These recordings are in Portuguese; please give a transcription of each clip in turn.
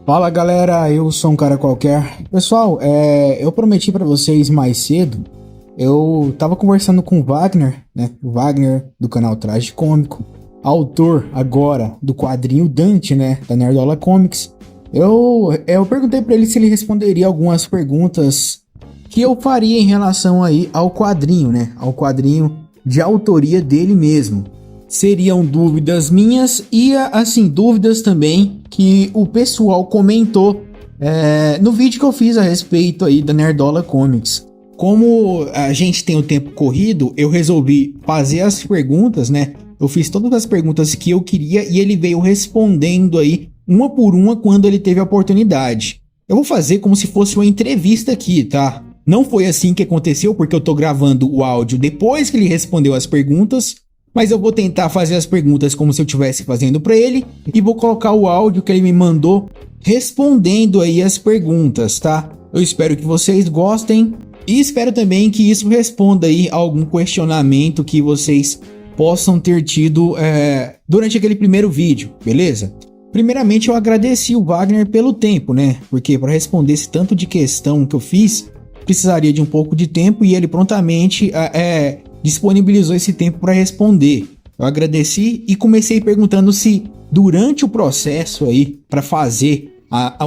Fala galera, eu sou um cara qualquer. Pessoal, eu prometi pra vocês mais cedo. Eu tava conversando com o Wagner, né? O Wagner do canal Traje Cômico, autor agora do quadrinho Dante, né? Da Nerdola Comics. Eu perguntei pra ele se ele responderia algumas perguntas que eu faria em relação aí ao quadrinho, né? Ao quadrinho de autoria dele mesmo. Seriam dúvidas minhas e, assim, dúvidas também que o pessoal comentou no vídeo que eu fiz a respeito aí da Nerdola Comics. Como a gente tem o tempo corrido, eu resolvi fazer as perguntas, né? Eu fiz todas as perguntas que eu queria e ele veio respondendo aí, uma por uma, quando ele teve a oportunidade. Eu vou fazer como se fosse uma entrevista aqui, tá? Não foi assim que aconteceu, porque eu tô gravando o áudio depois que ele respondeu as perguntas. Mas eu vou tentar fazer as perguntas como se eu estivesse fazendo para ele e vou colocar o áudio que ele me mandou respondendo aí as perguntas, tá? Eu espero que vocês gostem e espero também que isso responda aí a algum questionamento que vocês possam ter tido durante aquele primeiro vídeo, beleza? Primeiramente eu agradeci o Wagner pelo tempo, né? Porque para responder esse tanto de questão que eu fiz, precisaria de um pouco de tempo e ele prontamente disponibilizou esse tempo para responder. Eu agradeci e comecei perguntando se durante o processo aí para fazer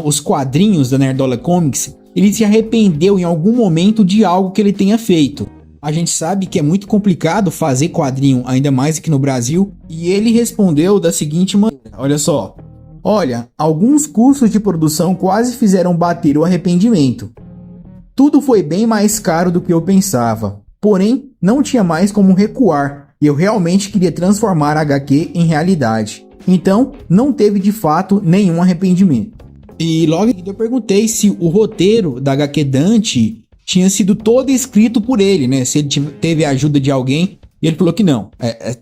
os quadrinhos da Nerdola Comics, ele se arrependeu em algum momento de algo que ele tenha feito. A gente sabe que é muito complicado fazer quadrinho, ainda mais aqui no Brasil, e ele respondeu da seguinte maneira, olha só. Olha, alguns custos de produção quase fizeram bater o arrependimento. Tudo foi bem mais caro do que eu pensava. Porém, não tinha mais como recuar, e eu realmente queria transformar a HQ em realidade. Então, não teve de fato nenhum arrependimento. E logo eu perguntei se o roteiro da HQ Dante tinha sido todo escrito por ele, né? Se ele teve a ajuda de alguém, e ele falou que não.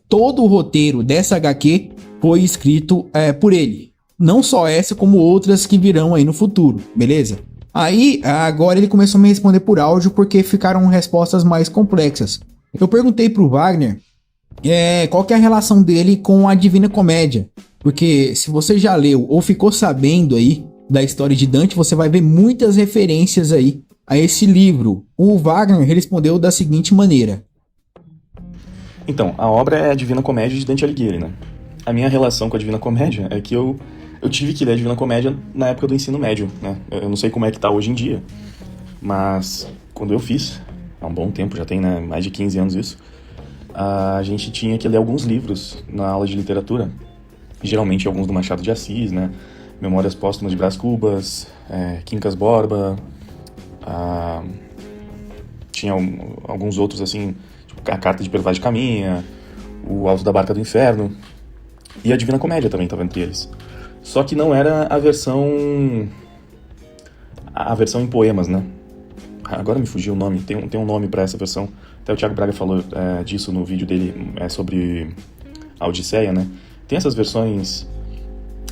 Todo o roteiro dessa HQ foi escrito por ele. Não só essa, como outras que virão aí no futuro, beleza? Aí, agora ele começou a me responder por áudio porque ficaram respostas mais complexas. Eu perguntei pro Wagner qual que é a relação dele com a Divina Comédia. Porque se você já leu ou ficou sabendo aí da história de Dante, você vai ver muitas referências aí a esse livro. O Wagner respondeu da seguinte maneira. Então, a obra é a Divina Comédia de Dante Alighieri, né? A minha relação com a Divina Comédia é que eu tive que ler a Divina Comédia na época do ensino médio, né? Eu não sei como é que tá hoje em dia, mas quando eu fiz, há um bom tempo, já tem, né, mais de 15 anos isso, a gente tinha que ler alguns livros na aula de literatura, geralmente alguns do Machado de Assis, né? Memórias Póstumas de Brás Cubas, Quincas Borba, tinha alguns outros assim, tipo a Carta de Pervaz de Caminha, o Alto da Barca do Inferno, e a Divina Comédia também estava entre eles. Só que não era a versão em poemas, né? Agora me fugiu o nome, tem um nome para essa versão. Até o Thiago Braga falou disso no vídeo dele sobre a Odisseia, né? Tem essas versões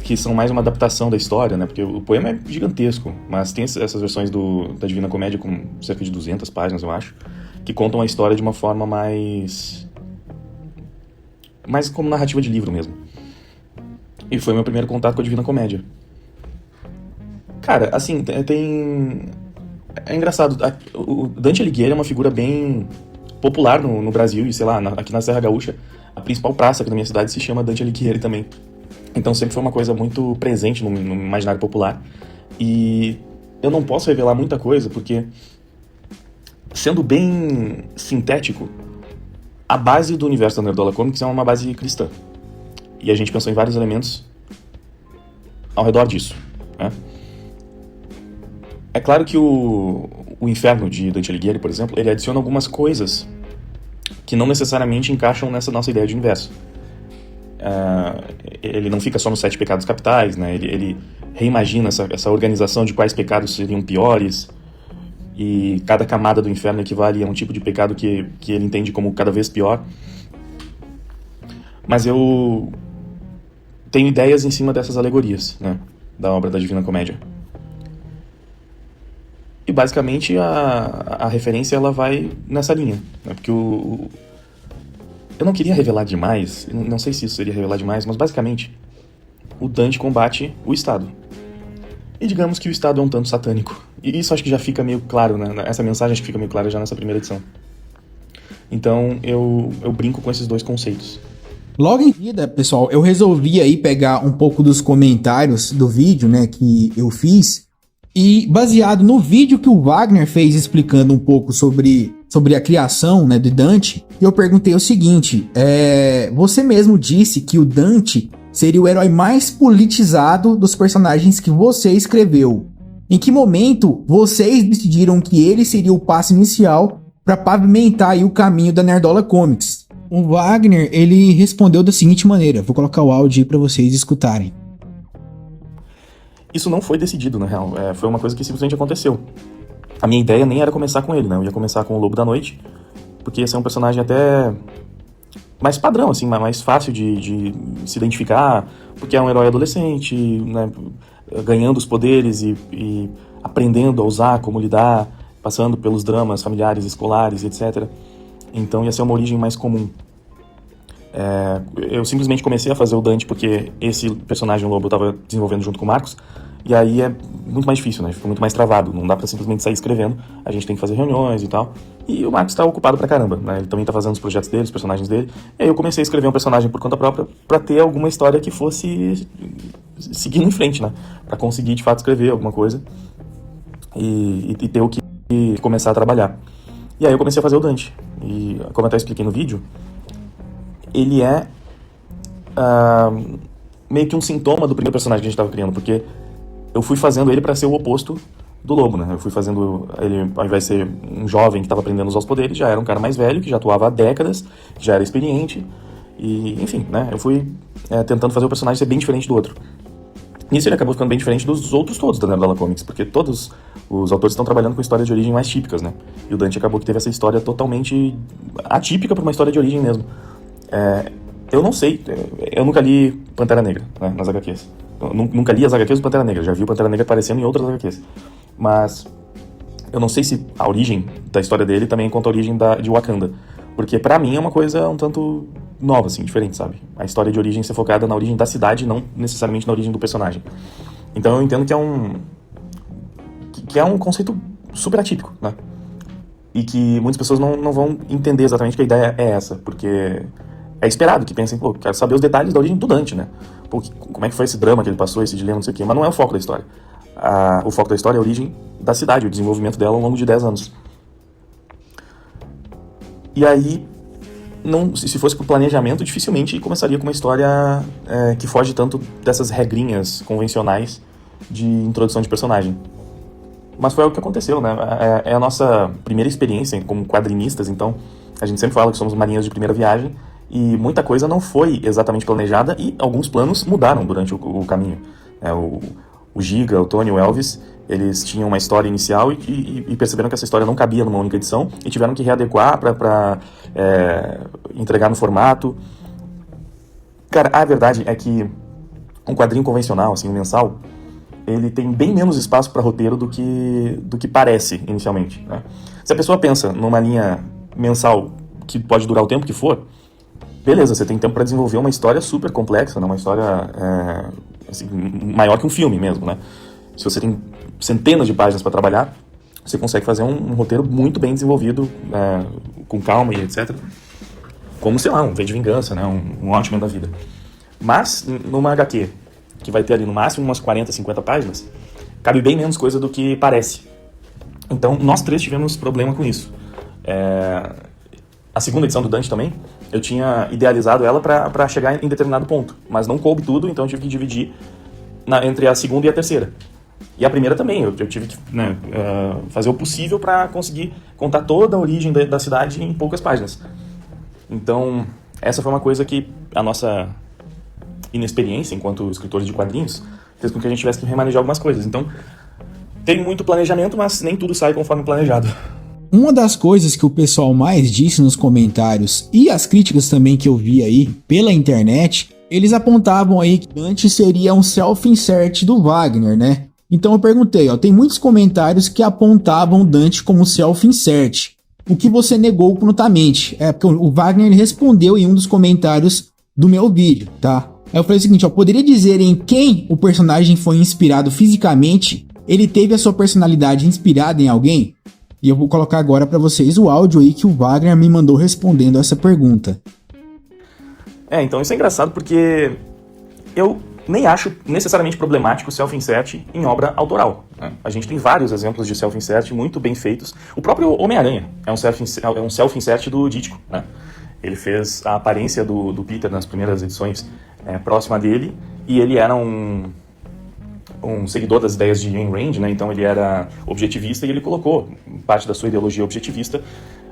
que são mais uma adaptação da história, né? Porque o poema é gigantesco, mas tem essas versões da Divina Comédia com cerca de 200 páginas, eu acho, que contam a história de uma forma mais como narrativa de livro mesmo. E foi meu primeiro contato com a Divina Comédia. Cara, assim, é engraçado. O Dante Alighieri é uma figura bem popular no Brasil e, sei lá, aqui na Serra Gaúcha, a principal praça aqui da minha cidade se chama Dante Alighieri também. Então sempre foi uma coisa muito presente no imaginário popular. E eu não posso revelar muita coisa porque, sendo bem sintético, a base do universo da Nerdola Comics é uma base cristã. E a gente pensou em vários elementos ao redor disso, né? É claro que o Inferno de Dante Alighieri, por exemplo, ele adiciona algumas coisas que não necessariamente encaixam nessa nossa ideia de universo. Ele não fica só nos 7 pecados capitais, né? Ele reimagina essa organização de quais pecados seriam piores, e cada camada do inferno equivale a um tipo de pecado que ele entende como cada vez pior. Mas eu tenho ideias em cima dessas alegorias, né, da obra da Divina Comédia. E basicamente a referência ela vai nessa linha, né, porque eu não queria revelar demais, não sei se isso seria revelar demais, mas basicamente o Dante combate o Estado. e digamos que o Estado é um tanto satânico. E isso acho que já fica meio claro, né? Essa mensagem acho que fica meio clara já nessa primeira edição. Então eu brinco com esses dois conceitos. Logo em seguida, pessoal, eu resolvi aí pegar um pouco dos comentários do vídeo, né, que eu fiz, e baseado no vídeo que o Wagner fez explicando um pouco sobre a criação, né, de Dante, eu perguntei o seguinte: você mesmo disse que o Dante seria o herói mais politizado dos personagens que você escreveu. Em que momento vocês decidiram que ele seria o passo inicial para pavimentar aí o caminho da Nerdola Comics? O Wagner, ele respondeu da seguinte maneira, vou colocar o áudio aí para vocês escutarem. Isso não foi decidido, na real, foi uma coisa que simplesmente aconteceu. A minha ideia nem era começar com ele, né? Eu ia começar com o Lobo da Noite, porque ia ser um personagem até mais padrão, assim, mais fácil de se identificar, porque é um herói adolescente, né? Ganhando os poderes e aprendendo a usar, como lidar, passando pelos dramas familiares, escolares, etc. Então ia ser uma origem mais comum. Eu simplesmente comecei a fazer o Dante porque esse personagem, o Lobo, eu estava desenvolvendo junto com o Marcos, e aí é muito mais difícil, né? Fica muito mais travado, não dá pra simplesmente sair escrevendo, a gente tem que fazer reuniões e tal, e o Marcos tá ocupado pra caramba, né? Ele também tá fazendo os projetos dele, os personagens dele, e aí eu comecei a escrever um personagem por conta própria pra ter alguma história que fosse seguindo em frente, né? Pra conseguir, de fato, escrever alguma coisa e ter o que começar a trabalhar. E aí eu comecei a fazer o Dante, e como eu até expliquei no vídeo, ele é meio que um sintoma do primeiro personagem que a gente estava criando, porque eu fui fazendo ele para ser o oposto do Lobo, né? Eu fui fazendo ele, ao invés de ser um jovem que estava aprendendo a usar os poderes, já era um cara mais velho, que já atuava há décadas, que já era experiente, e enfim, né? Eu fui tentando fazer o personagem ser bem diferente do outro. Nisso ele acabou ficando bem diferente dos outros todos da Nerdola Comics, porque todos os autores estão trabalhando com histórias de origem mais típicas, né? E o Dante acabou que teve essa história totalmente atípica para uma história de origem mesmo. Eu não sei, eu nunca li Pantera Negra, né, nas HQs. Eu nunca li as HQs do Pantera Negra, já vi o Pantera Negra aparecendo em outras HQs. Mas eu não sei se a origem da história dele também conta a origem de Wakanda. Porque pra mim é uma coisa um tanto nova, assim, diferente, sabe? A história de origem ser focada na origem da cidade, não necessariamente na origem do personagem. Então eu entendo que é um conceito super atípico, né? E que muitas pessoas não vão entender exatamente que a ideia é essa, porque é esperado que pensem, pô, quero saber os detalhes da origem do Dante, né? Pô, como é que foi esse drama que ele passou, esse dilema, não sei o quê, mas não é o foco da história. O foco da história é a origem da cidade, o desenvolvimento dela ao longo de 10 anos. E aí, se fosse por planejamento, dificilmente começaria com uma história que foge tanto dessas regrinhas convencionais de introdução de personagem. Mas foi o que aconteceu, né? É a nossa primeira experiência como quadrinistas, então a gente sempre fala que somos marinheiros de primeira viagem, e muita coisa não foi exatamente planejada e alguns planos mudaram durante o caminho. O Giga, o Tony, o Elvis, eles tinham uma história inicial e perceberam que essa história não cabia numa única edição e tiveram que readequar para entregar no formato. Cara, a verdade é que um quadrinho convencional, assim, um mensal, ele tem bem menos espaço para roteiro do que parece inicialmente, né? Se a pessoa pensa numa linha mensal que pode durar o tempo que for, beleza, você tem tempo para desenvolver uma história super complexa, né? Uma história assim, maior que um filme mesmo, né? Se você tem centenas de páginas para trabalhar, você consegue fazer um roteiro muito bem desenvolvido, com calma e etc. Como, sei lá, um V de Vingança, né? Um Watchmen da vida. Mas, numa HQ, que vai ter ali no máximo umas 40, 50 páginas, cabe bem menos coisa do que parece. Então, nós três tivemos problema com isso. A segunda edição do Dante também, eu tinha idealizado ela para chegar em determinado ponto, mas não coube tudo, então eu tive que dividir entre a segunda e a terceira. E a primeira também, eu tive que fazer o possível para conseguir contar toda a origem da cidade em poucas páginas. Então, essa foi uma coisa que a nossa inexperiência enquanto escritores de quadrinhos fez com que a gente tivesse que remanejar algumas coisas. Então, tem muito planejamento, mas nem tudo sai conforme planejado. Uma das coisas que o pessoal mais disse nos comentários e as críticas também que eu vi aí pela internet, eles apontavam aí que Dante seria um self-insert do Wagner, né? Então eu perguntei, tem muitos comentários que apontavam Dante como self-insert, o que você negou prontamente. Porque o Wagner respondeu em um dos comentários do meu vídeo, tá? Aí eu falei o seguinte, ó, poderia dizer em quem o personagem foi inspirado fisicamente? Ele teve a sua personalidade inspirada em alguém? E eu vou colocar agora pra vocês o áudio aí que o Wagner me mandou respondendo essa pergunta. Então isso é engraçado porque eu nem acho necessariamente problemático o self-insert em obra autoral, né? A gente tem vários exemplos de self-insert muito bem feitos. O próprio Homem-Aranha é um self-insert do Ditko, né? Ele fez a aparência do Peter nas primeiras edições próxima dele, e ele era um seguidor das ideias de Ayn Rand, né? Então ele era objetivista e ele colocou parte da sua ideologia objetivista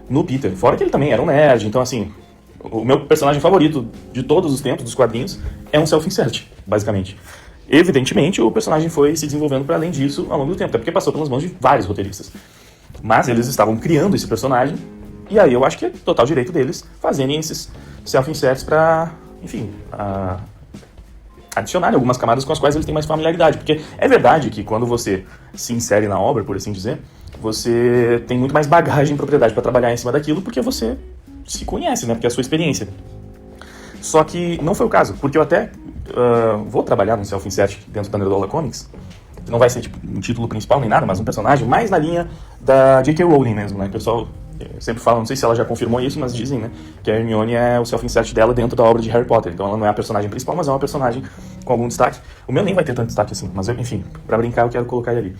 no Peter. Fora que ele também era um nerd, então assim, o meu personagem favorito de todos os tempos dos quadrinhos é um self-insert, basicamente. Evidentemente, o personagem foi se desenvolvendo para além disso ao longo do tempo, até porque passou pelas mãos de vários roteiristas. Mas eles estavam criando esse personagem, e aí eu acho que é total direito deles fazerem esses self-inserts para, enfim, adicionar algumas camadas com as quais eles têm mais familiaridade. Porque é verdade que quando você se insere na obra, por assim dizer, você tem muito mais bagagem e propriedade para trabalhar em cima daquilo, porque você se conhece, né? Porque é a sua experiência. Só que não foi o caso, porque eu até vou trabalhar num self-insert dentro da Nerdola Comics, que não vai ser tipo um título principal nem nada, mas um personagem mais na linha da J.K. Rowling mesmo, né? O pessoal sempre fala, não sei se ela já confirmou isso, mas dizem, né, que a Hermione é o self-insert dela dentro da obra de Harry Potter. Então ela não é a personagem principal, mas é uma personagem com algum destaque. O meu nem vai ter tanto destaque assim, mas enfim, pra brincar eu quero colocar ele ali.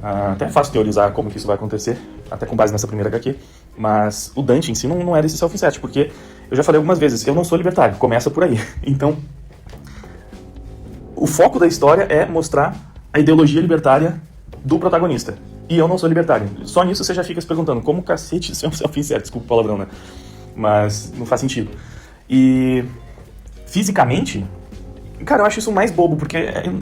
Até é fácil teorizar como que isso vai acontecer, até com base nessa primeira HQ, mas o Dante em si não é desse self-insert, porque eu já falei algumas vezes, eu não sou libertário, começa por aí. Então, o foco da história é mostrar a ideologia libertária do protagonista. E eu não sou libertário. Só nisso você já fica se perguntando, como cacete isso é um self-insert? Desculpa o palavrão, né? Mas não faz sentido. E fisicamente, cara, eu acho isso mais bobo, porque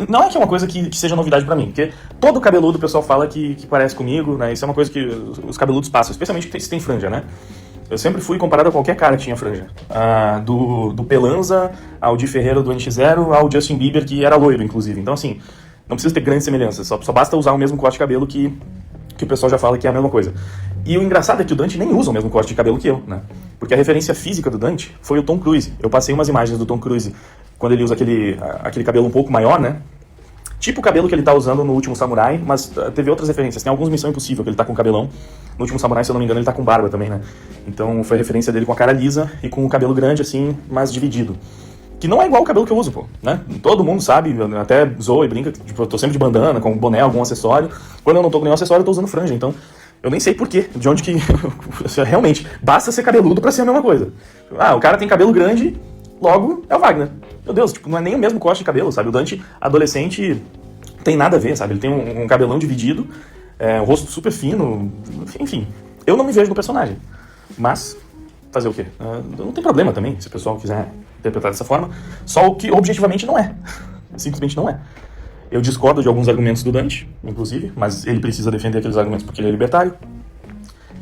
não é que é uma coisa que seja novidade pra mim, porque todo cabeludo o pessoal fala que parece comigo, né? Isso é uma coisa que os cabeludos passam, especialmente se tem franja, né? Eu sempre fui comparado a qualquer cara que tinha franja. Do Pelanza, ao Di Ferreira do NX0, ao Justin Bieber, que era loiro, inclusive. Então, assim, não precisa ter grandes semelhanças, só basta usar o mesmo corte de cabelo que o pessoal já fala que é a mesma coisa. E o engraçado é que o Dante nem usa o mesmo corte de cabelo que eu, né? Porque a referência física do Dante foi o Tom Cruise. Eu passei umas imagens do Tom Cruise quando ele usa aquele cabelo um pouco maior, né? Tipo o cabelo que ele tá usando no Último Samurai, mas teve outras referências. Tem alguns Missão Impossível que ele tá com cabelão. No Último Samurai, se eu não me engano, ele tá com barba também, né? Então foi a referência dele com a cara lisa e com o cabelo grande, assim, mas dividido. Que não é igual o cabelo que eu uso, pô, né? Todo mundo sabe, até zoa e brinca, tipo, eu tô sempre de bandana, com boné, algum acessório. Quando eu não tô com nenhum acessório, eu tô usando franja, então eu nem sei porquê, de onde que... Realmente, basta ser cabeludo pra ser a mesma coisa. O cara tem cabelo grande, logo é o Wagner. Meu Deus, tipo, não é nem o mesmo corte de cabelo, sabe? O Dante, adolescente, tem nada a ver, sabe? Ele tem um cabelão dividido, um rosto super fino, enfim. Eu não me vejo no personagem, mas... fazer o quê? Não tem problema também, se o pessoal quiser interpretar dessa forma, só o que objetivamente não é. Simplesmente não é. Eu discordo de alguns argumentos do Dante, inclusive, mas ele precisa defender aqueles argumentos porque ele é libertário.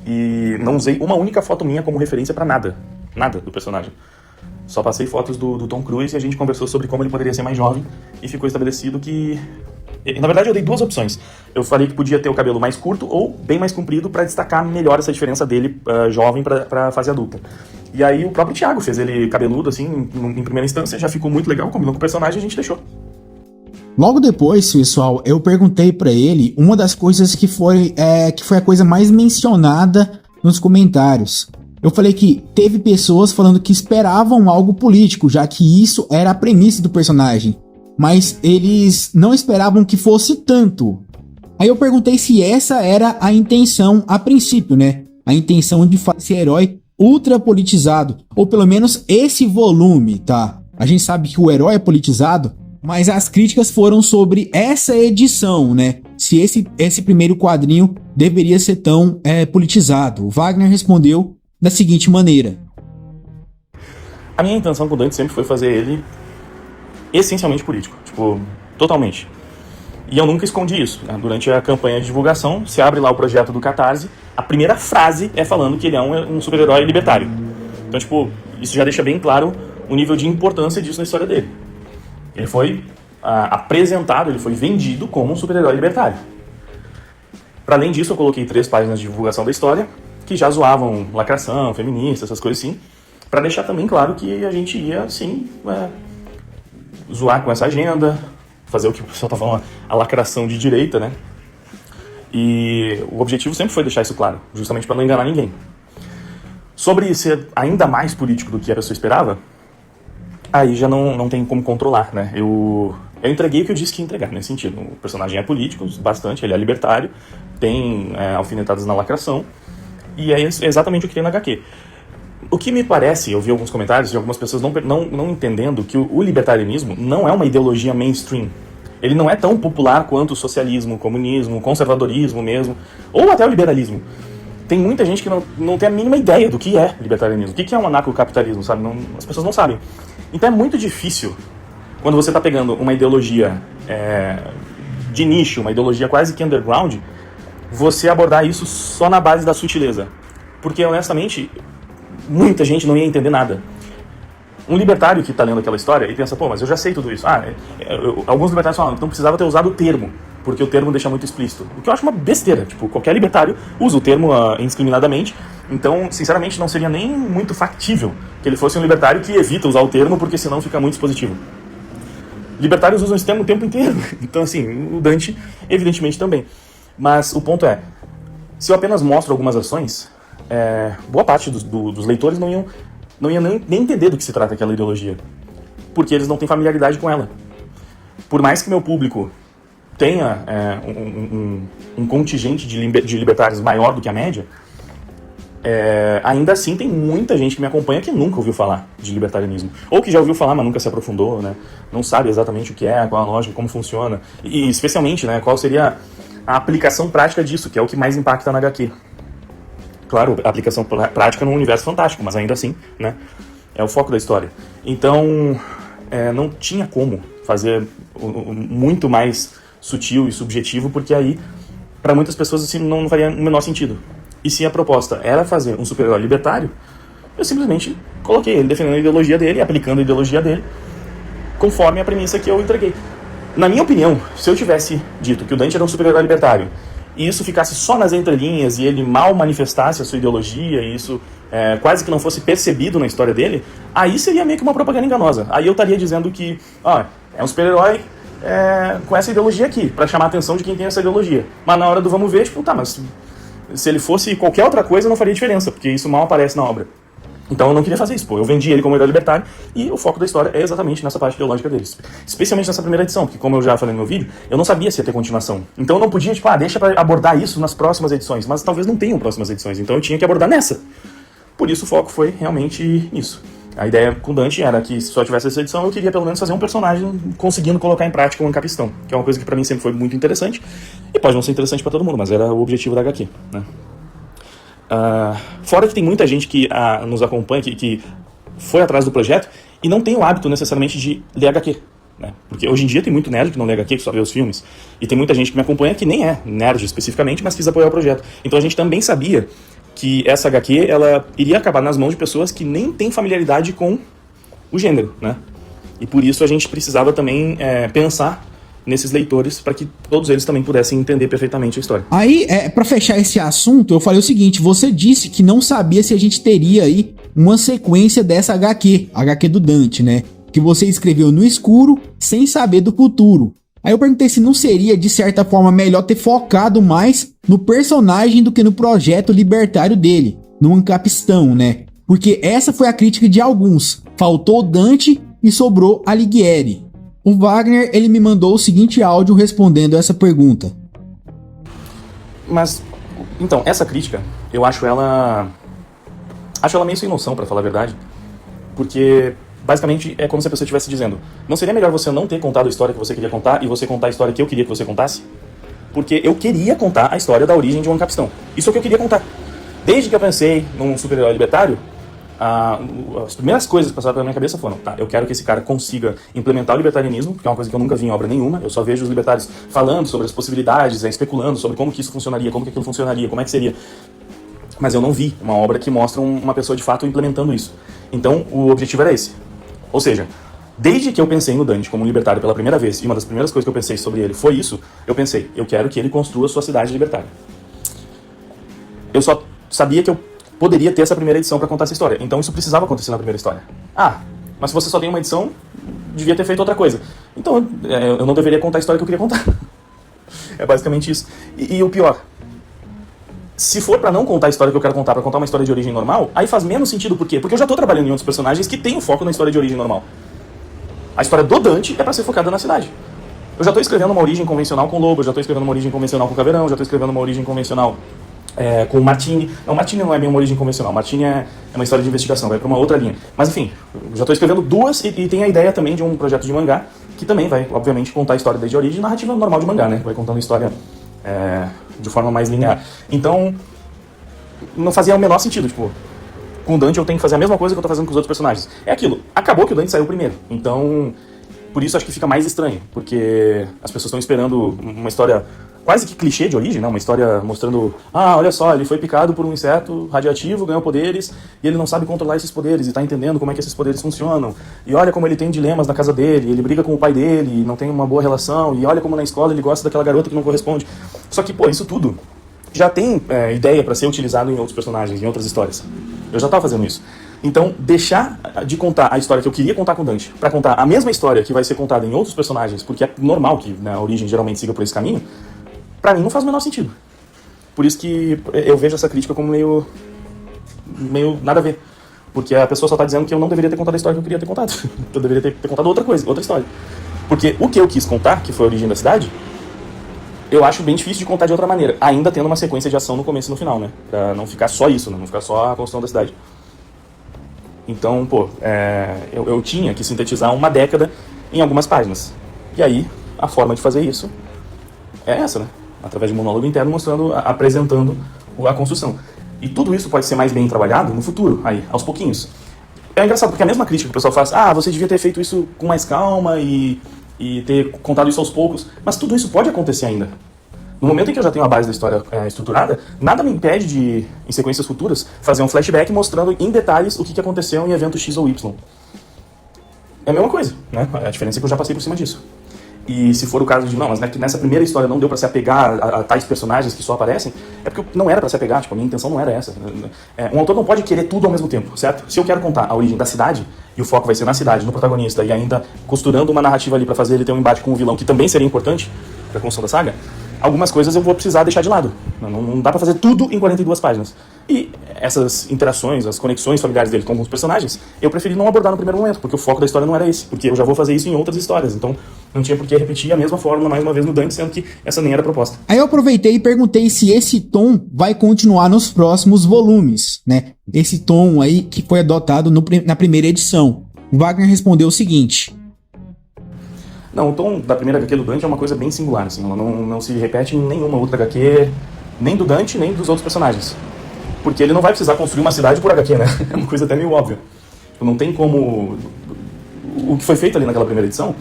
E não usei uma única foto minha como referência pra nada. Nada do personagem. Só passei fotos do Tom Cruise e a gente conversou sobre como ele poderia ser mais jovem e ficou estabelecido que... Na verdade, eu dei duas opções. Eu falei que podia ter o cabelo mais curto ou bem mais comprido para destacar melhor essa diferença dele jovem para a fase adulta. E aí o próprio Thiago fez ele cabeludo, assim, em primeira instância, já ficou muito legal, combinou com o personagem e a gente deixou. Logo depois, pessoal, eu perguntei pra ele uma das coisas que foi a coisa mais mencionada nos comentários. Eu falei que teve pessoas falando que esperavam algo político, já que isso era a premissa do personagem. Mas eles não esperavam que fosse tanto. Aí eu perguntei se essa era a intenção a princípio, né? A intenção de fazer esse herói ultra politizado. Ou pelo menos esse volume, tá? A gente sabe que o herói é politizado, mas as críticas foram sobre essa edição, né? Se esse primeiro quadrinho deveria ser tão politizado. O Wagner respondeu da seguinte maneira. A minha intenção com o Dante sempre foi fazer ele essencialmente político, tipo, totalmente. E eu nunca escondi isso, né? Durante a campanha de divulgação, se abre lá o projeto do Catarse, a primeira frase é falando que ele é um super-herói libertário. Então, tipo, isso já deixa bem claro o nível de importância disso na história dele. Ele foi apresentado, ele foi vendido como um super-herói libertário. Para além disso, eu coloquei 3 páginas de divulgação da história, que já zoavam lacração, feminista, essas coisas assim. para deixar também claro que a gente ia, sim, zoar com essa agenda, fazer o que o pessoal tá falando, a lacração de direita, né? E o objetivo sempre foi deixar isso claro, justamente para não enganar ninguém. Sobre ser ainda mais político do que a pessoa esperava, aí já não tem como controlar, né? Eu entreguei o que eu disse que ia entregar, nesse sentido. O personagem é político, bastante, ele é libertário, tem alfinetadas na lacração, e é exatamente o que tem na HQ. O que me parece, eu vi alguns comentários de algumas pessoas não entendendo que o libertarianismo não é uma ideologia mainstream. Ele não é tão popular quanto o socialismo, o comunismo, o conservadorismo mesmo, ou até o liberalismo. Tem muita gente que não tem a mínima ideia do que é libertarianismo, o que é um anarcocapitalismo, sabe? As pessoas não sabem. Então é muito difícil, quando você está pegando uma ideologia de nicho, uma ideologia quase que underground, você abordar isso só na base da sutileza. Porque, honestamente, muita gente não ia entender nada. Um libertário que está lendo aquela história e pensa, pô, mas eu já sei tudo isso. Alguns libertários falam, então precisava ter usado o termo, porque o termo deixa muito explícito. O que eu acho uma besteira. Tipo, qualquer libertário usa o termo indiscriminadamente. Então, sinceramente, não seria nem muito factível que ele fosse um libertário que evita usar o termo, porque senão fica muito expositivo. Libertários usam esse termo o tempo inteiro. Então, assim, o Dante, evidentemente, também. Mas o ponto é, se eu apenas mostro algumas ações, boa parte dos leitores não iam nem entender do que se trata aquela ideologia, porque eles não têm familiaridade com ela. Por mais que meu público tenha um contingente de libertários maior do que a média, ainda assim tem muita gente que me acompanha que nunca ouviu falar de libertarianismo, ou que já ouviu falar, mas nunca se aprofundou, né? Não sabe exatamente o que é, qual a lógica, como funciona, e especialmente, né, qual seria a aplicação prática disso, que é o que mais impacta na HQ. Claro, a aplicação prática num universo fantástico, mas ainda assim, né, é o foco da história. Então, não tinha como fazer muito mais sutil e subjetivo, porque aí, para muitas pessoas, assim, não faria o menor sentido. E se a proposta era fazer um super-herói libertário, eu simplesmente coloquei ele defendendo a ideologia dele, aplicando a ideologia dele, conforme a premissa que eu entreguei. Na minha opinião, se eu tivesse dito que o Dante era um super-herói libertário, e isso ficasse só nas entrelinhas e ele mal manifestasse a sua ideologia e isso quase que não fosse percebido na história dele, aí seria meio que uma propaganda enganosa. Aí eu estaria dizendo que é um super-herói com essa ideologia aqui, pra chamar a atenção de quem tem essa ideologia. Mas na hora do vamos ver, tipo, mas se ele fosse qualquer outra coisa não faria diferença, porque isso mal aparece na obra. Então eu não queria fazer isso, eu vendi ele como herói libertário e o foco da história é exatamente nessa parte ideológica deles. Especialmente nessa primeira edição, porque como eu já falei no meu vídeo, eu não sabia se ia ter continuação. Então eu não podia, deixa pra abordar isso nas próximas edições, mas talvez não tenham próximas edições, então eu tinha que abordar nessa. Por isso o foco foi realmente nisso. A ideia com Dante era que se só tivesse essa edição, eu queria pelo menos fazer um personagem conseguindo colocar em prática um capistão, que é uma coisa que pra mim sempre foi muito interessante, e pode não ser interessante pra todo mundo, mas era o objetivo da HQ, né? Fora que tem muita gente que nos acompanha, que foi atrás do projeto e não tem o hábito necessariamente de ler HQ, né? Porque hoje em dia tem muito nerd que não lê HQ, que só vê os filmes, e tem muita gente que me acompanha que nem é nerd especificamente, mas quis apoiar o projeto. Então a gente também sabia que essa HQ ela iria acabar nas mãos de pessoas que nem têm familiaridade com o gênero, né? E por isso a gente precisava também pensar nesses leitores, para que todos eles também pudessem entender perfeitamente a história. Aí, para fechar esse assunto, eu falei o seguinte, você disse que não sabia se a gente teria aí uma sequência dessa HQ do Dante, né? Que você escreveu no escuro, sem saber do futuro. Aí eu perguntei se não seria, de certa forma, melhor ter focado mais no personagem do que no projeto libertário dele, no Ancapistão, né? Porque essa foi a crítica de alguns. Faltou Dante e sobrou Alighieri. O Wagner, ele me mandou o seguinte áudio respondendo essa pergunta. Mas, então, essa crítica, eu acho ela meio sem noção, pra falar a verdade. Porque, basicamente, é como se a pessoa estivesse dizendo, não seria melhor você não ter contado a história que você queria contar e você contar a história que eu queria que você contasse? Porque eu queria contar a história da origem de um Ancapistão. Isso é o que eu queria contar. Desde que eu pensei num super-herói libertário, as primeiras coisas que passaram pela minha cabeça foram, eu quero que esse cara consiga implementar o libertarianismo, que é uma coisa que eu nunca vi em obra nenhuma, eu só vejo os libertários falando sobre as possibilidades, especulando sobre como que isso funcionaria, como que aquilo funcionaria, como é que seria. Mas eu não vi uma obra que mostra uma pessoa de fato implementando isso. Então o objetivo era esse. Ou seja, desde que eu pensei no Dante como um libertário pela primeira vez, e uma das primeiras coisas que eu pensei sobre ele foi isso, eu pensei, eu quero que ele construa sua cidade libertária. Eu só sabia que eu poderia ter essa primeira edição para contar essa história. Então isso precisava acontecer na primeira história. Ah, mas se você só tem uma edição, devia ter feito outra coisa. Então eu não deveria contar a história que eu queria contar. É basicamente isso. E o pior, se for pra não contar a história que eu quero contar, pra contar uma história de origem normal, aí faz menos sentido. Por quê? Porque eu já tô trabalhando em outros personagens que têm o foco na história de origem normal. A história do Dante é pra ser focada na cidade. Eu já tô escrevendo uma origem convencional com Lobo, eu já tô escrevendo uma origem convencional com Caveirão, já tô escrevendo uma origem convencional com o Martini. Não, o Martini não é bem uma origem convencional. O Martini é uma história de investigação, vai pra uma outra linha. Mas enfim, eu já tô escrevendo duas e tem a ideia também de um projeto de mangá que também vai, obviamente, contar a história desde a origem, narrativa normal de mangá, né? Vai contando a história de forma mais linear. Então, não fazia o menor sentido, tipo, com o Dante eu tenho que fazer a mesma coisa que eu tô fazendo com os outros personagens. É aquilo, acabou que o Dante saiu primeiro. Então, por isso acho que fica mais estranho, porque as pessoas estão esperando uma história quase que clichê de origem, né? Uma história mostrando, olha só, ele foi picado por um inseto radioativo, ganhou poderes, e ele não sabe controlar esses poderes, e tá entendendo como é que esses poderes funcionam, e olha como ele tem dilemas na casa dele, ele briga com o pai dele, e não tem uma boa relação, e olha como na escola ele gosta daquela garota que não corresponde. Só que, pô, isso tudo já tem ideia pra ser utilizado em outros personagens, em outras histórias. Eu já tava fazendo isso. Então, deixar de contar a história que eu queria contar com o Dante pra contar a mesma história que vai ser contada em outros personagens, porque é normal que a origem geralmente siga por esse caminho, pra mim não faz o menor sentido. Por isso que eu vejo essa crítica como meio nada a ver. Porque a pessoa só tá dizendo que eu não deveria ter contado a história que eu queria ter contado. Eu deveria ter contado outra coisa, outra história. Porque o que eu quis contar, que foi a origem da cidade, eu acho bem difícil de contar de outra maneira, ainda tendo uma sequência de ação no começo e no final, né? Pra não ficar só isso, né? Não ficar só a construção da cidade. Então, pô, eu tinha que sintetizar uma década em algumas páginas. E aí, a forma de fazer isso é essa, né? Através de um monólogo interno mostrando, apresentando a construção. E tudo isso pode ser mais bem trabalhado no futuro, aí, aos pouquinhos. É engraçado, porque a mesma crítica que o pessoal faz, você devia ter feito isso com mais calma e ter contado isso aos poucos, mas tudo isso pode acontecer ainda. No momento em que eu já tenho a base da história estruturada, nada me impede de, em sequências futuras, fazer um flashback mostrando em detalhes o que aconteceu em evento X ou Y. É a mesma coisa, né? A diferença é que eu já passei por cima disso. E se for o caso de, não, mas nessa primeira história não deu pra se apegar a tais personagens que só aparecem, é porque não era pra se apegar, tipo, a minha intenção não era essa. Um autor não pode querer tudo ao mesmo tempo, certo? Se eu quero contar a origem da cidade, e o foco vai ser na cidade, no protagonista, e ainda costurando uma narrativa ali pra fazer ele ter um embate com o vilão, que também seria importante pra construção da saga, algumas coisas eu vou precisar deixar de lado. Não dá pra fazer tudo em 42 páginas. E essas interações, as conexões familiares dele com alguns personagens, eu preferi não abordar no primeiro momento, porque o foco da história não era esse, porque eu já vou fazer isso em outras histórias, então não tinha por que repetir a mesma fórmula mais uma vez no Dante, sendo que essa nem era a proposta. Aí eu aproveitei e perguntei se esse tom vai continuar nos próximos volumes, né? Esse tom aí que foi adotado na primeira edição. O Wagner respondeu o seguinte: não, o tom da primeira HQ do Dante é uma coisa bem singular, assim, ela não se repete em nenhuma outra HQ, nem do Dante, nem dos outros personagens. Porque ele não vai precisar construir uma cidade por HQ, né? É uma coisa até meio óbvia. Não tem como... O que foi feito ali naquela primeira edição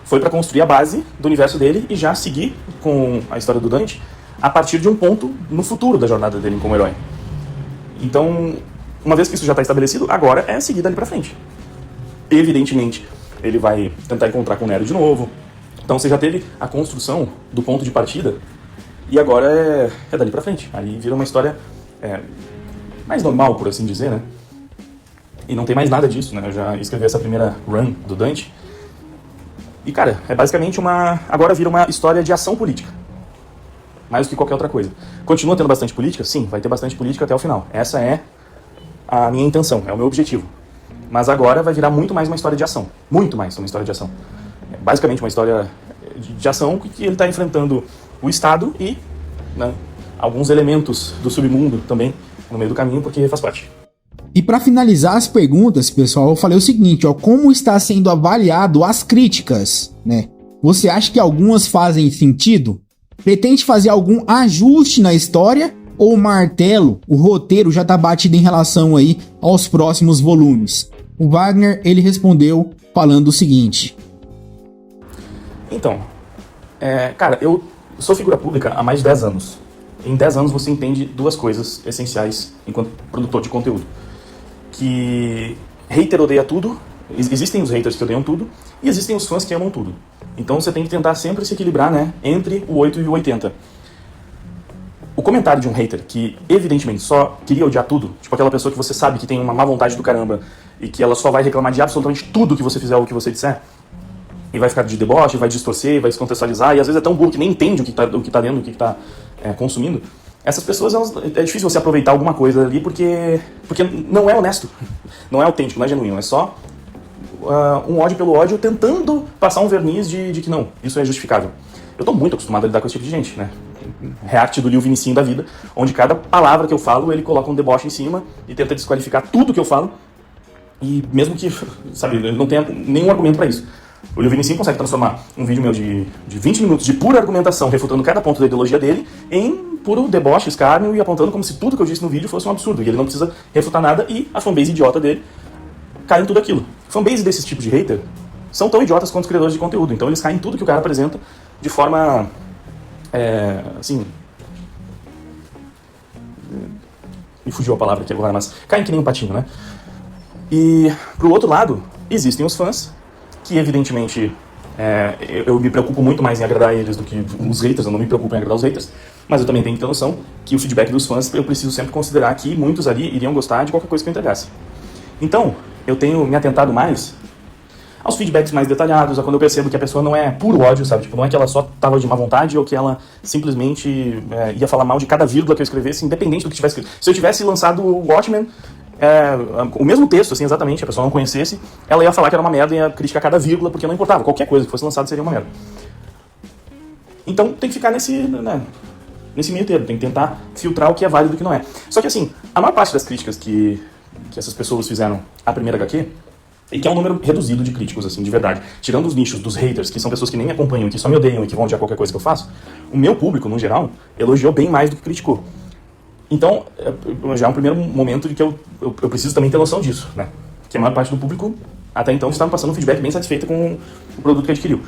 foi para construir a base do universo dele e já seguir com a história do Dante a partir de um ponto no futuro da jornada dele como herói. Então, uma vez que isso já está estabelecido, agora é seguir dali pra frente. Evidentemente, ele vai tentar encontrar com o Nero de novo. Então você já teve a construção do ponto de partida e agora é dali pra frente. Aí vira uma história mais normal, por assim dizer, né? E não tem mais nada disso, né? Eu já escrevi essa primeira run do Dante. E, cara, é basicamente agora vira uma história de ação política. Mais do que qualquer outra coisa. Continua tendo bastante política? Sim, vai ter bastante política até o final. Essa é a minha intenção, é o meu objetivo. Mas agora vai virar muito mais uma história de ação. Muito mais uma história de ação. É basicamente uma história de ação que ele está enfrentando o Estado e, né, alguns elementos do submundo também no meio do caminho, porque faz parte. E para finalizar as perguntas, pessoal, eu falei o seguinte, como está sendo avaliado as críticas, né? Você acha que algumas fazem sentido? Pretende fazer algum ajuste na história? Ou o martelo, o roteiro já tá batido em relação aí aos próximos volumes? O Wagner, ele respondeu falando o seguinte: então, cara, eu sou figura pública há mais de 10 anos. Em 10 anos você entende duas coisas essenciais enquanto produtor de conteúdo. Que hater odeia tudo, existem os haters que odeiam tudo, e existem os fãs que amam tudo. Então você tem que tentar sempre se equilibrar, né, entre o 8 e o 80. O comentário de um hater que evidentemente só queria odiar tudo, tipo aquela pessoa que você sabe que tem uma má vontade do caramba e que ela só vai reclamar de absolutamente tudo que você fizer ou que você disser, e vai ficar de deboche, vai distorcer, vai descontextualizar, e às vezes é tão burro que nem entende o que tá lendo, o que tá consumindo. Essas pessoas, é difícil você aproveitar alguma coisa ali porque não é honesto, não é autêntico, não é genuíno, é só um ódio pelo ódio tentando passar um verniz de que não, isso é justificável. Eu tô muito acostumado a lidar com esse tipo de gente, né? React do Liu Vinicinho da vida, onde cada palavra que eu falo, ele coloca um deboche em cima e tenta desqualificar tudo que eu falo, e mesmo que, sabe, ele não tenha nenhum argumento pra isso. O Liu Vinicinho consegue transformar um vídeo meu de 20 minutos de pura argumentação, refutando cada ponto da ideologia dele, em puro deboche, escárnio, e apontando como se tudo que eu disse no vídeo fosse um absurdo, e ele não precisa refutar nada, e a fanbase idiota dele cai em tudo aquilo. Fanbase desses tipos de hater são tão idiotas quanto os criadores de conteúdo, então eles caem em tudo que o cara apresenta de forma, assim... Me fugiu a palavra aqui agora, mas caem que nem um patinho, né? E, pro outro lado, existem os fãs, que evidentemente eu me preocupo muito mais em agradar eles do que os haters, eu não me preocupo em agradar os haters, mas eu também tenho que ter noção que o feedback dos fãs eu preciso sempre considerar que muitos ali iriam gostar de qualquer coisa que eu entregasse. Então, eu tenho me atentado mais aos feedbacks mais detalhados, a quando eu percebo que a pessoa não é puro ódio, sabe? Tipo, não é que ela só tava de má vontade ou que ela simplesmente ia falar mal de cada vírgula que eu escrevesse, independente do que tivesse escrito. Se eu tivesse lançado o Watchmen, o mesmo texto, assim, exatamente, a pessoa não conhecesse, ela ia falar que era uma merda e ia criticar cada vírgula, porque não importava, qualquer coisa que fosse lançada seria uma merda. Então tem que ficar nesse meio termo, tem que tentar filtrar o que é válido e o que não é. Só que assim, a maior parte das críticas que essas pessoas fizeram à primeira HQ, e que é um número reduzido de críticos, assim, de verdade, tirando os nichos dos haters, que são pessoas que nem me acompanham, que só me odeiam e que vão odiar qualquer coisa que eu faço, o meu público, no geral, elogiou bem mais do que criticou. Então, já é um primeiro momento de que eu preciso também ter noção disso, né? Que a maior parte do público, até então, está me passando um feedback bem satisfeita com o produto que adquiriu.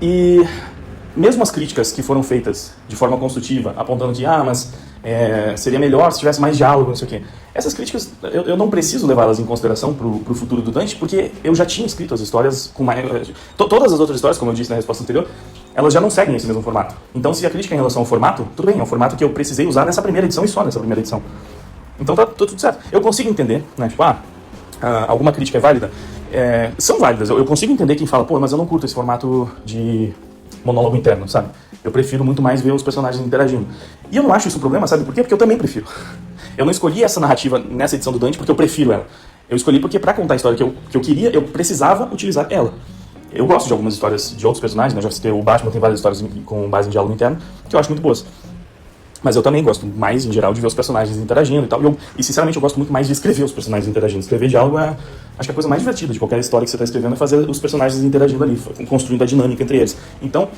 E mesmo as críticas que foram feitas de forma construtiva, apontando que, mas seria melhor se tivesse mais diálogo, não sei o quê. Essas críticas, eu não preciso levá-las em consideração pro futuro do Dante, porque eu já tinha escrito as histórias com mais... Todas as outras histórias, como eu disse na resposta anterior, elas já não seguem esse mesmo formato. Então, se a crítica é em relação ao formato, tudo bem, é um formato que eu precisei usar nessa primeira edição e só nessa primeira edição. Então tá tudo certo. Eu consigo entender, né, tipo, alguma crítica é válida? São válidas. Eu consigo entender quem fala, mas eu não curto esse formato de monólogo interno, sabe? Eu prefiro muito mais ver os personagens interagindo. E eu não acho isso um problema, sabe por quê? Porque eu também prefiro. Eu não escolhi essa narrativa nessa edição do Dante porque eu prefiro ela. Eu escolhi porque pra contar a história que eu queria, eu precisava utilizar ela. Eu gosto de algumas histórias de outros personagens, né? Já citei o Batman, tem várias histórias com base em diálogo interno, que eu acho muito boas. Mas eu também gosto mais, em geral, de ver os personagens interagindo e tal. E sinceramente, eu gosto muito mais de escrever os personagens interagindo. Escrever diálogo acho que a coisa mais divertida de qualquer história que você está escrevendo é fazer os personagens interagindo ali, construindo a dinâmica entre eles. Então,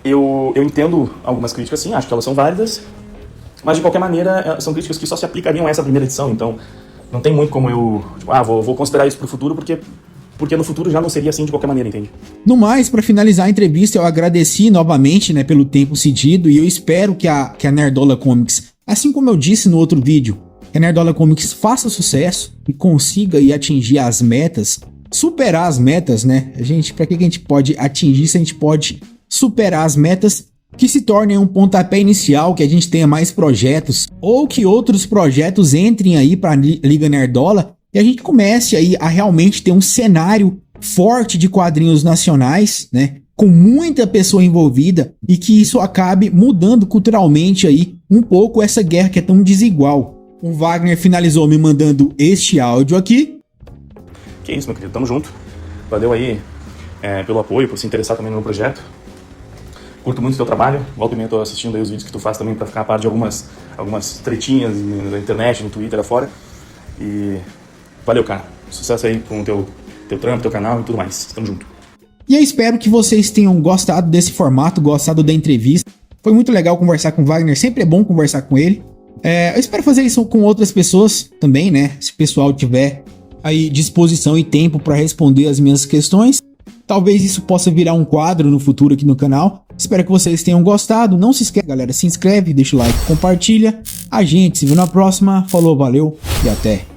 eu entendo algumas críticas, sim, acho que elas são válidas, mas de qualquer maneira, são críticas que só se aplicariam a essa primeira edição. Então, não tem muito como eu, vou considerar isso pro futuro, porque no futuro já não seria assim de qualquer maneira, entende? No mais, para finalizar a entrevista, eu agradeci novamente, né, pelo tempo cedido, e eu espero que a Nerdola Comics, assim como eu disse no outro vídeo, que a Nerdola Comics faça sucesso e consiga atingir as metas, superar as metas, né? Para que a gente pode atingir se a gente pode superar as metas, que se tornem um pontapé inicial, que a gente tenha mais projetos, ou que outros projetos entrem aí para a Liga Nerdola, e a gente comece aí a realmente ter um cenário forte de quadrinhos nacionais, né? Com muita pessoa envolvida, e que isso acabe mudando culturalmente aí um pouco essa guerra que é tão desigual. O Wagner finalizou me mandando este áudio aqui. Que isso, meu querido, tamo junto. Valeu aí pelo apoio, por se interessar também no meu projeto. Curto muito o teu trabalho, volta e meia tô assistindo aí os vídeos que tu faz também pra ficar a par de algumas tretinhas na internet, no Twitter, afora. E valeu, cara. Sucesso aí com o teu trampo, teu canal e tudo mais. Tamo junto. E eu espero que vocês tenham gostado desse formato, gostado da entrevista. Foi muito legal conversar com o Wagner, sempre é bom conversar com ele. Eu espero fazer isso com outras pessoas também, né? Se o pessoal tiver aí disposição e tempo para responder as minhas questões. Talvez isso possa virar um quadro no futuro aqui no canal. Espero que vocês tenham gostado. Não se esqueça, galera. Se inscreve, deixa o like, compartilha. A gente se vê na próxima. Falou, valeu e até.